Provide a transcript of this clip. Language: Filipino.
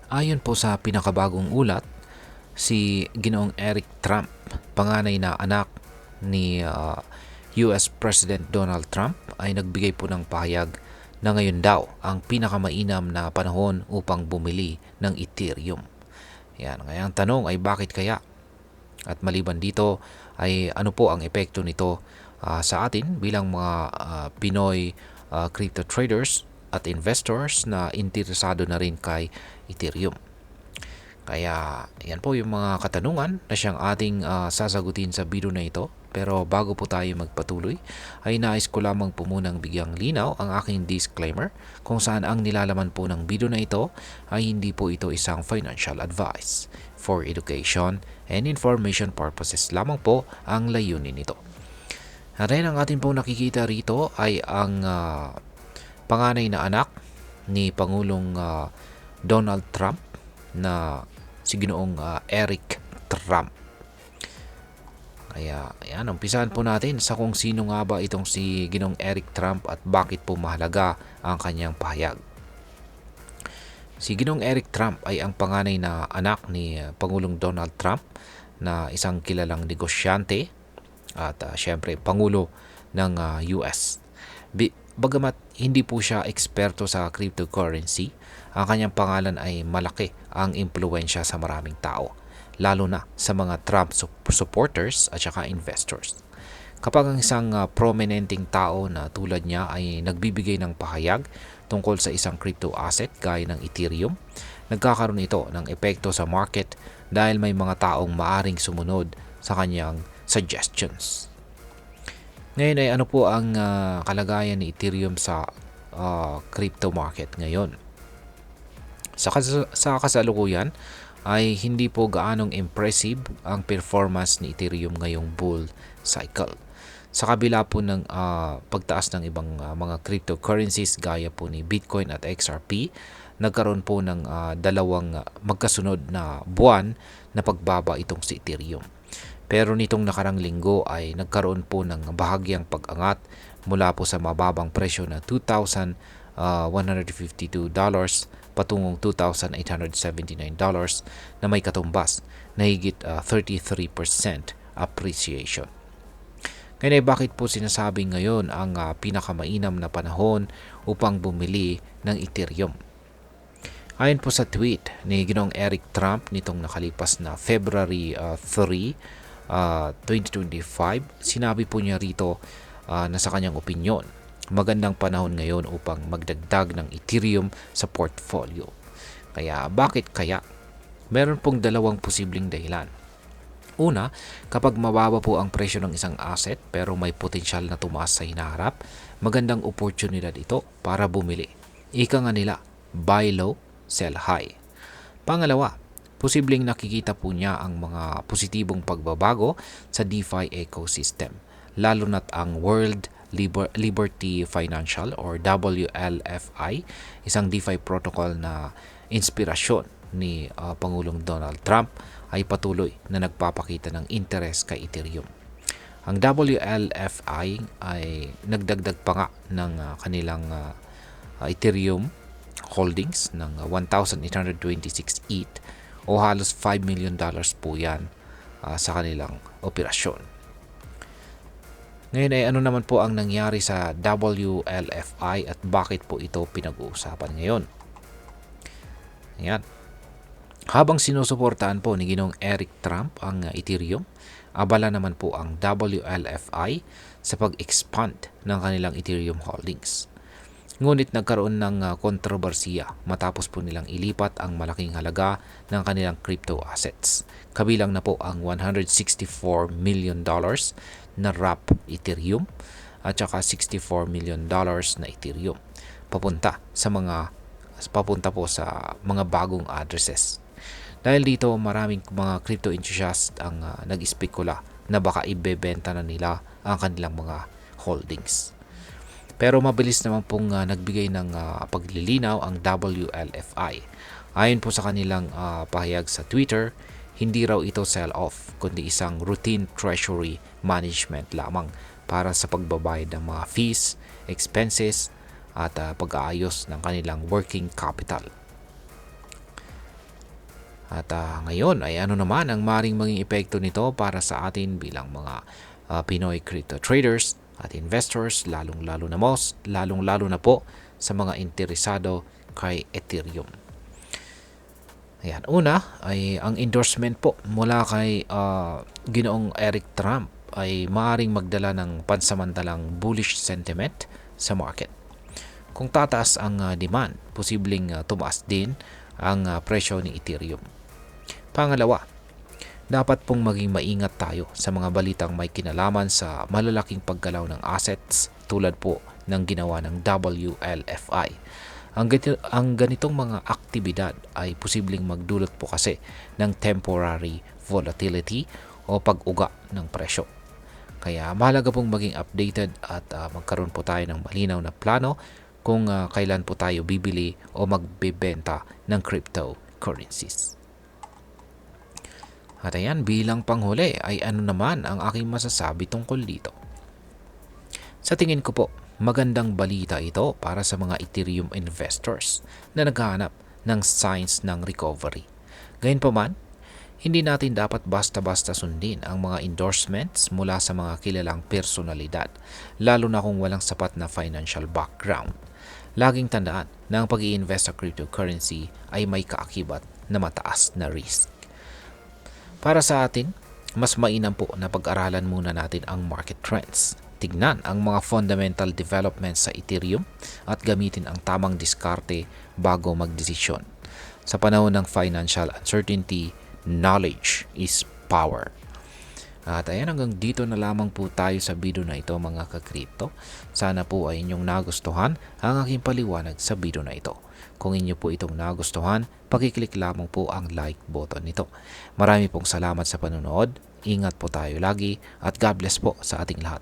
Ayon po sa pinakabagong ulat, si Ginoong Eric Trump, panganay na anak ni US President Donald Trump, ay nagbigay po ng pahayag na ngayon daw ang pinakamainam na panahon upang bumili ng Ethereum. Yan, ngayong tanong ay bakit kaya? At maliban dito ay ano po ang epekto nito sa atin bilang mga Pinoy crypto traders at investors na interesado na rin kay Ethereum. Kaya yan po yung mga katanungan na siyang ating sasagutin sa video na ito. Pero bago po tayo magpatuloy, ay nais ko lamang po munang bigyang linaw ang aking disclaimer kung saan ang nilalaman po ng video na ito ay hindi po ito isang financial advice. For education and information purposes lamang po ang layunin nito. At rin ang ating pong nakikita rito ay ang panganay na anak ni Pangulong Donald Trump na si Ginoong Eric Trump. Kaya ayan, umpisahan po natin sa kung sino nga ba itong si Ginoong Eric Trump at bakit po mahalaga ang kanyang pahayag. Si Ginoong Eric Trump ay ang panganay na anak ni Pangulong Donald Trump na isang kilalang negosyante at syempre Pangulo ng US. Bagamat hindi po siya eksperto sa cryptocurrency, ang kanyang pangalan ay malaki ang impluensya sa maraming tao, lalo na sa mga Trump supporters at saka investors. Kapag ang isang prominenteng tao na tulad niya ay nagbibigay ng pahayag tungkol sa isang crypto asset gaya ng Ethereum, nagkakaroon ito ng epekto sa market dahil may mga taong maaring sumunod sa kanyang suggestions. Ngayon ay ano po ang kalagayan ni Ethereum sa crypto market ngayon? Sa kasalukuyan ay hindi po gaanong impressive ang performance ni Ethereum ngayong bull cycle. Sa kabila po ng pagtaas ng ibang mga cryptocurrencies gaya po ni Bitcoin at XRP, nagkaroon po ng dalawang magkasunod na buwan na pagbaba itong si Ethereum. Pero nitong nakarang linggo ay nagkaroon po ng bahagyang pag-angat mula po sa mababang presyo na $2,152 patungong $2,879 na may katumbas na higit 33% appreciation. Ngayon ay bakit po sinasabing ngayon ang pinakamainam na panahon upang bumili ng Ethereum? Ayon po sa tweet ni Ginoong Eric Trump nitong nakalipas na February 3, 2025, sinabi po niya rito na sa kanyang opinyon, magandang panahon ngayon upang magdagdag ng Ethereum sa portfolio. Kaya bakit kaya? Meron pong dalawang posibleng dahilan. Una, kapag mababa po ang presyo ng isang asset pero may potensyal na tumaas sa hinaharap, magandang oportunidad ito para bumili. Ika nga nila, buy low, sell high. Pangalawa, posibleng nakikita po niya ang mga positibong pagbabago sa DeFi ecosystem, lalo na't ang World Liberty Financial or WLFI, isang DeFi protocol na inspirasyon ni Pangulong Donald Trump, ay patuloy na nagpapakita ng interest kay Ethereum. Ang WLFI ay nagdagdag pa nga ng kanilang Ethereum holdings ng 1,826 ETH o halos $5 million po yan sa kanilang operasyon. Ngayon ay ano naman po ang nangyari sa WLFI at bakit po ito pinag-uusapan ngayon? Ayan. Habang sinusuportahan po ni Ginoong Eric Trump ang Ethereum, abala naman po ang WLFI sa pag-expand ng kanilang Ethereum holdings. Ngunit nagkaroon ng kontrobersiya matapos po nilang ilipat ang malaking halaga ng kanilang crypto assets. Kabilang na po ang $164 million na wrap Ethereum at saka $64 million na Ethereum papunta po sa mga bagong addresses. Dahil dito maraming mga crypto enthusiasts ang nag-espekula na baka ibebenta na nila ang kanilang mga holdings. Pero mabilis naman pong nagbigay ng paglilinaw ang WLFI. Ayon po sa kanilang pahayag sa Twitter, hindi raw ito sell-off kundi isang routine treasury management lamang para sa pagbabayad ng mga fees, expenses at pag-aayos ng kanilang working capital. At ngayon ay ano naman ang maring maging epekto nito para sa atin bilang mga Pinoy crypto traders at investors, lalong-lalo na po sa mga interesado kay Ethereum. Ayan, una ay ang endorsement po mula kay Ginoong Eric Trump ay maaaring magdala ng pansamantalang bullish sentiment sa market. Kung tataas ang demand, posibleng tumaas din ang presyo ni Ethereum. Pangalawa, dapat pong maging maingat tayo sa mga balitang may kinalaman sa malalaking paggalaw ng assets tulad po ng ginawa ng WLFI. Ang ganitong mga aktibidad ay posibleng magdulot po kasi ng temporary volatility o pag-uga ng presyo. Kaya mahalaga pong maging updated at magkaroon po tayo ng malinaw na plano kung kailan po tayo bibili o magbebenta ng cryptocurrencies. At ayan, bilang panghuli ay ano naman ang aking masasabi tungkol dito. Sa tingin ko po, magandang balita ito para sa mga Ethereum investors na naghahanap ng signs ng recovery. Gayunpaman, hindi natin dapat basta-basta sundin ang mga endorsements mula sa mga kilalang personalidad, lalo na kung walang sapat na financial background. Laging tandaan na ang pag-i-invest sa cryptocurrency ay may kaakibat na mataas na risk. Para sa atin, mas mainam po na pag-aralan muna natin ang market trends. Tignan ang mga fundamental developments sa Ethereum at gamitin ang tamang diskarte bago magdesisyon. Sa panahon ng financial uncertainty, knowledge is power. At ayan, hanggang dito na lamang po tayo sa video na ito mga ka-crypto. Sana po ay inyong nagustuhan ang aking paliwanag sa video na ito. Kung inyo po itong nagustuhan, pakiclick lamang po ang like button nito. Marami pong salamat sa panonood. Ingat po tayo lagi at God bless po sa ating lahat.